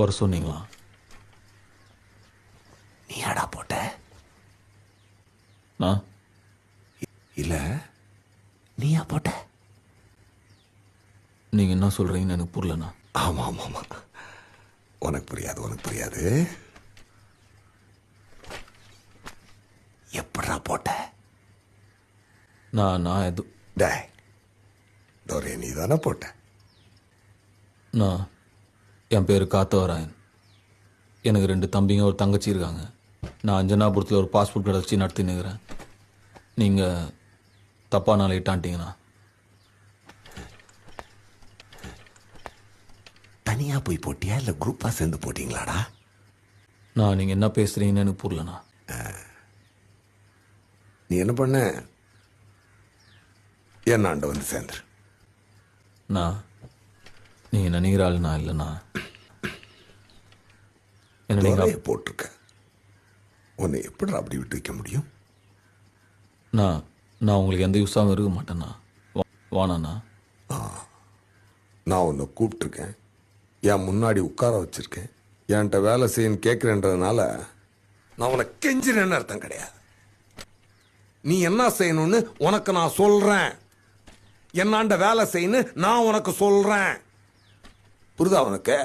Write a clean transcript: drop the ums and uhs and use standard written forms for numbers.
வர சொன்னீங்களா? நீயாடா போட்ட? நான் இல்ல நீயா போட்ட? நீங்கள் என்ன சொல்கிறீங்கன்னு எனக்கு புரியலண்ணா. ஆமா ஆமா ஆமா, உனக்கு புரியாது உனக்கு புரியாது. எப்படா போட்ட? நான் எது டேய் டோரே, நீ தானே போட்ட? நான் என் பேர் காத்தவராயன். எனக்கு 2 தம்பிங்க ஒரு தங்கச்சி இருக்காங்க. நான் அஞ்சனாபுரத்தில் ஒரு பாஸ்போர்ட் கடை வச்சு நடத்தினுக்கிறேன். நீங்கள் தப்பாக நாளை இட்டான்ட்டீங்கண்ணா. தனியா போய் போட்டியா இல்ல குரூப்பா சேர்ந்து போட்டீங்களாடா? நீங்கள் என்ன பேசுகிறீங்கன்னு எனக்கு புரியலண்ணா. நீ என்ன பண்ண? என்னாண்ட வந்து சேர்ந்துரு. நீங்கள் நினைக்கிற ஆள் நான் இல்லைண்ணா. என்ன டோரையை நீங்கள் போட்டிருக்க, உன்னை எப்படி அப்படி விட்டு வைக்க முடியும்? நான் உங்களுக்கு எந்த யூஸாகவும் இருக்க மாட்டேண்ணா. வாண்ணா. நான் உன்னை கூப்பிட்டுருக்கேன், என் முன்னாடி உட்கார வச்சிருக்கேன், என்கிட்ட வேலை செய்யன்னு கேட்குறேன்றதுனால நான் உனக்கு கெஞ்சிறேன்னு அர்த்தம் கிடையாது. நீ என்ன செய்யணும்னு உனக்கு நான் சொல்றேன். என்னாண்ட வேலை செய்யணும் நான் உனக்கு சொல்றேன். புரியுதா உனக்கு?